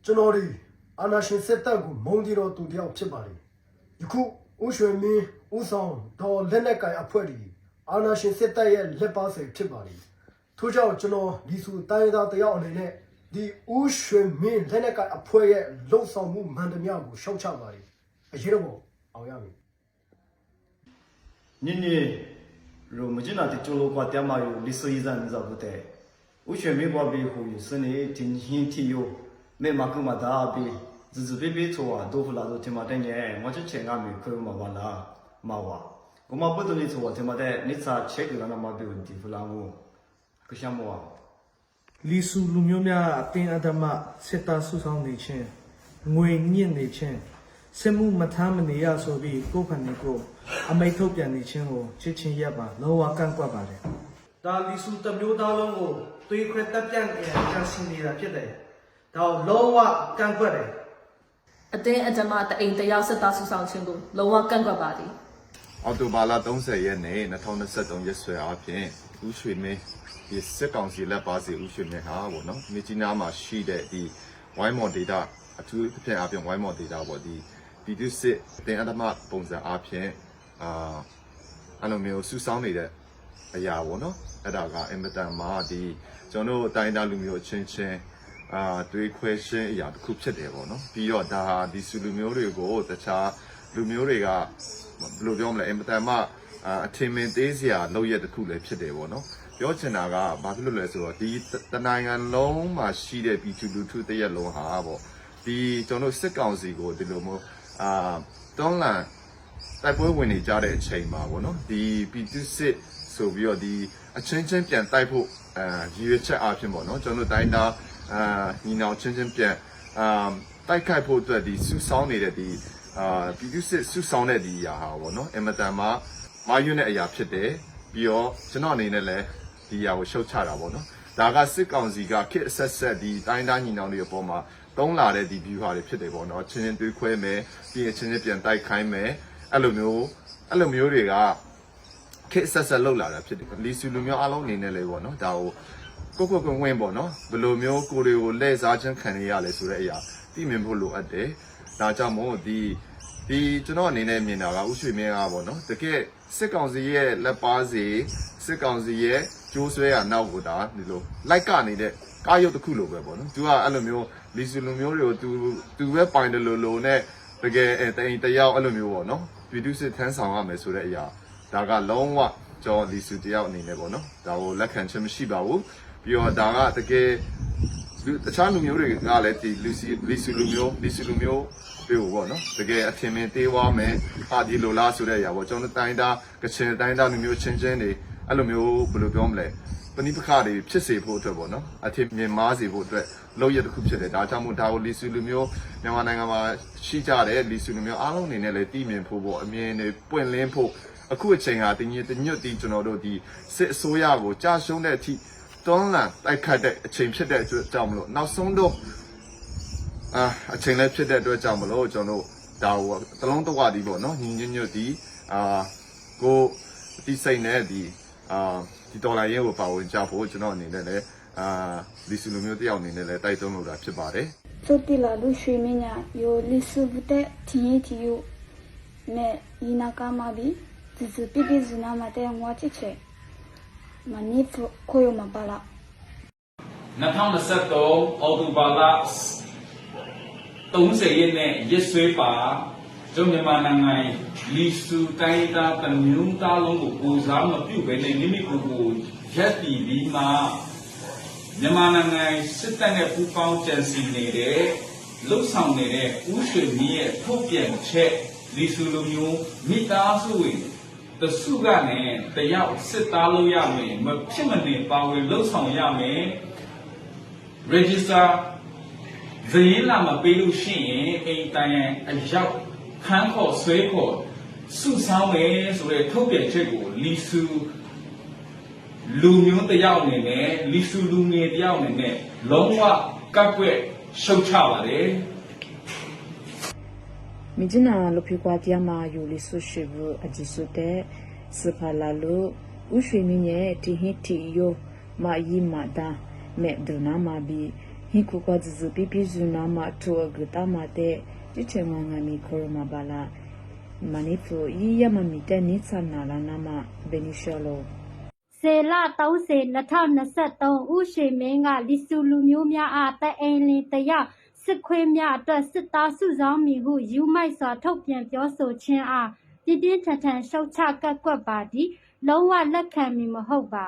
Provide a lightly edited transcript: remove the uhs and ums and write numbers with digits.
ကျွန်တော်ဒီအာနာရှင်စစ်တပ်ကိုမုံတီတော်သူတယောက်ဖြစ်ပါလေယခုဦးရွှေမင်းဦးဆောင်တော်လက်နက်ကိုင်အဖွဲ့ဒီအာနာရှင်စစ်တပ်ရဲ့လက်ပါဆယ်ဖြစ်ပါလေထို့ကြောင့်ကျွန်တော်ဒီစုတိုင်းသားတယောက်အနေနဲ့ဒီဦးရွှေမင်းလက်နက်ကိုင်အဖွဲ့ရဲ့လှုပ်ဆောင်မှုမှန်သမျှကိုရှောက်ချပါလေအရေးတော့အောင်ရမည်你如目前那的中国国家嘛有历史遗产你知不得？我全美国比呼吁是你今天体育，没嘛跟嘛大比，只比错啊，都不拉都听嘛的呢，我之前俺没看嘛完了嘛哇，我嘛不懂你错听嘛的，你咋切个那嘛比问题不拉我，可想么啊？历史路苗苗定阿达嘛，设大树上内圈，外年内圈。စမှုမထားမနေရဆိုပြီးကိုယ်ဖန်နေကိုအမိတ်ထုတ်ပြန်နေခြင်းကိုချစ်ချင်းရပ်ပါလောဝကန့်ကွက်ပါတယ်။ဒါလီစုတမျိုးသားလုံးကိုသွေးခွဲတက်ပြန့်ကြံစည်နေတာဖြစ်တယ်။ဒါလောဝကန့်ကွက်တယ်။အတင်းအဓမ္မတအိမ်တရားစစ်သားစုဆောင်ခြင်းကိုလောဝကန့်ကွက်ပါသည်။အော်တိုဘာလ30ရက်နေ့2023ရက်စွဲအားဖြင့်ဦးရွှေမင်းဒီစစ်ကောင်စီလက်ပါစီဦးရွှေမင်းဟာပေါ့နော်မြကြီးနားမှာရှိတဲ့ဒီဝိုင်းမော်ဒေတာအထူးဖြင့်အားဖြင့်ဝိုင်းမော်ဒေတာပေါ့ဒီပြည်သူစစ်တင်အဓမ္မပုံစံအားဖြင့်အဲ့လိုမျိုးစုဆောင်းနေတဲ့အရာပေါ့နော်အဲ့ဒါကအင်မတန်မှဒီကျွန်တော်တို့တိုင်းသားလူမျိုးချင်းချင်းတွေးခွဲရှင်းအရာတစ်ခုဖြစ်တယ်ပေါ့နော်ပြီးတော့ဒါဟာဒီစုလူမျိုးတွေကိုတခြားလူမျိုးတွေကဘယ်လိုပြောမလဲအင်မတန်မှအထင်မြင်သေးစရာလုပ်ရတဲ့တစ်ခုလည်းဖြစ်တယ်ပေါ့နော်ပြောချင်တာကဘာဖြစ်လို့လဲဆိုတော့ဒီတနိုင်ငံလုံးမှာရှိတဲ့ပြည်သူလူထုတရက်လုံးဟာပေါ့ဒီကျွန်တော်စစ်ကောင်စီကိုဒီလိုမျိုးတွန်းလှန်တိုက်ပွဲဝင်နေကြတဲ့အချိန်မှာပေါ့နော်ဒီပြည်သူစစ်ဆိုပြီးတော့ဒီအချင်းချင်းပြန်တိုက်ဖို့ရည်ရွယ်ချက်အားဖြင့်ပေါ့နော်ကျွန်တော်တိုင်းသားညီနောင်ချင်းချင်းပြန်တိုက်ခိုက်ဖို့အတွက်ဒီစုဆောင်းနေတဲ့ဒီပြည်သူစစ်စုဆောင်းတဲ့ဒီအရာဟာပေါ့နော်အင်မတန်မှမာရွနဲ့အရာဖြစ်တယ်ပြီးတော့ကျွန်တော်အနေနဲ့လည်းဒီအရာကိုရှုတ်ချတာပေါ့နော်ဒါကစစ်ကောင်စီကခစ်ဆက်ဆက်ဒီတိုင်းသားညီနောင်တွေအပေါ်မှာတုံးလာတဲ့ဒီ view ဟာတွေဖြစ်တယ်ပေါ့နော်ချင်းချင်းတွေးခွဲမယ်ပြီးရင်ချင်းချင်းပြန်တိုက်ခိုင်းမယ်အဲ့လိုမျိုးတွေကခက်ဆက်ဆက်လောက်လာတာဖြစ်တယ်လီဆူလူမျိုးအားလုံးအနေနဲ့လေပေါ့နော်ဒါကိုကိုကွင်ပေါ့နော်ဘယ်လိုမျိုးကိုတွေကိုလဲစားခြင်းခံရလဲဆိုတဲ့အရာသိမြင်ဖို့လိုအပ်တယ်ဒါကြောင့်မို့ဒီကျွန်တော်အနေနဲ့မြင်တာကဥရွှေမင်းကပေါ့နော်တကယ်စစ်ကောင်စီရဲ့လက်ပါစီစစ်ကောင်စီရဲ့ကျိုးဆွဲရနောက်ကိုဒါဒီလိုလိုက်ကနေကားရုပ်တစ်ခုလိုပဲပေါ့နော်သူကအဲ့လိုမျိုးလီဆူလူမျိုးတွေကိုသူပဲပိုင်တယ်လို့နဲ့တကယ်တယောက်အဲ့လိုမျိုးပေါ့နော်ပြည်သူစစ်ထမ်းဆောင်ရမယ်ဆိုတဲ့အရာဒါကလုံးဝကျော်လီဆူတယောက်အနေနဲ့ပေါ့နော်ဒါကိုလက်ခံခြင်းမရှိပါဘူးပြီးတော့ဒါကတကယ်တခြားလူမျိုးတွေကလည်းဒီလီဆူလူမျိုးတွေကိုပေါ့နော်တကယ်အထင်မြင်သေးဝါမယ်ဟာဒီလိုလားဆိုတဲ့အရာပေါ့ကျွန်တော်တိုင်းသားကချင်တိုင်းသားလူမျိုးချင်းချင်းတွေအဲ့လိုမျိုးဘယ်လိုပြောမလဲပဏိပခတွေဖြစ်စေဖို့အတွက်ပေါ့နော်အထင်မြင်မားစေဖို့အတွက်လုပ်ရတဲ့ခုဖြစ်တယ်ဒါကြောင့်မို့ဒါကိုလီဆူလူမျိုးမြန်မာနိုင်ငံမှာရှိကြတဲ့လီဆူလူမျိုးအားလုံးအနေနဲ့လည်းတည်မြင်ဖို့ပေါ့အမြင်တွေပွင့်လင်းဖို့အခုအချိန်ဟာတညွတ်တီကျွန်တော်တို့ဒီစစ်အစိုးရကိုကြာရှုံးတဲ့အထိတွန်းလှန်တိုက်ခတ်တဲ့အချိန်ဖြစ်တဲ့အတွက်ကြောင့်မလို့နောက်ဆုံးတော့အချိန်လည်းဖြစ်တဲ့အတွက်ကြောင့်မလို့ကျွန်တော်တို့ဒါကိုတလုံးတစ်ဝတီပေါ့နော်ညွတ်တီကိုဒီစိတ်နဲ့ဒီဒေါ်လာရဲကိုပါဝင်ကြဖို့ကျွန်တော်အနေနဲ့လည်းလီဆူလူမျိုးတယောက်အနေနဲ့လည်းတိုက်တွန်းလို့တာဖြစ်ပါတယ်။ဆိုတီလာလူရွှေမင်းညာယိုလီဆူဘတဲ့တီယနဲ့ဤနာကမာဘီဒီစပီပီဇနာမတဲ့ငွားချစ်ချေမနီကိုယမပါလာ2023အော်တိုဘာလ30ရက်နေ့ရက်စွဲပါကျွန်မြန်မာနိုင်ငံလီဆူတိုင်းသားတမျိုးသားလုံးကိုကိုစားမပြုတ်ပဲနဲ့မိမိကိုယ်ကိုရက်တီပြီးမှမြန်မာနိုင်ငံစစ်တပ်နဲ့ပူးပေါင်းကြံစည်နေတဲ့လှုပ်ဆောင်နေတဲ့ဦးရွှေမင်းရဲ့ထုတ်ပြန်ချက်လီဆူလူမျိုးမိသားစုဝင်တစုကနေတယောက်စစ်သားလို့ရမယ်မဖြစ်မနေပါဝင်လှုပ်ဆောင်ရမယ် register ဇယင်းလာမပေးလို့ရှိရင်အိမ်တိုင်အရောက်ခန်းခေါ်ဆွဲခေါ်စုဆောင်းမယ်ဆိုတဲ့ထုတ်ပြန်ချက်ကိုလီဆူလူမျိုးတယောက်အနေနဲ့လီဆူလူငယ်တယောက်အနေနဲ့လုံးဝကပ်ွက်ရှုတ်ချပါတယ်မြစ်နာလူဖိကွာတရားမှာယူလီဆူရှိဘူးအဂျီဆူတဲ့စဖလာလူဥရွှေမင်းရဲ့တီဟီတီယိုမာယီမာဒါမဲ့ဒနာမာဘီ ဟိကူကဇဇူပိပိဇူနာမထိုအဂတာမတဲ့တိချေငငမီခေါရမဘာလာမနိဖူယီယမမီတဲ့နိဆနာလာနာမဘယ်နီရှောလို စေလ30 2023ဥရှိမင်းကလီဆူလူမျိုးများအားတအိမ်လင်းတရစစ်ခွေးများအတွက်စစ်သားစုဆောင်မိဟုယူမိုက်စွာထုတ်ပြန်ပြောဆိုခြင်းအားပြင်းပြင်းထန်ထန်ရှုတ်ချကန့်ကွက်ပါသည်လုံးဝလက်ခံမည်မဟုတ်ပါ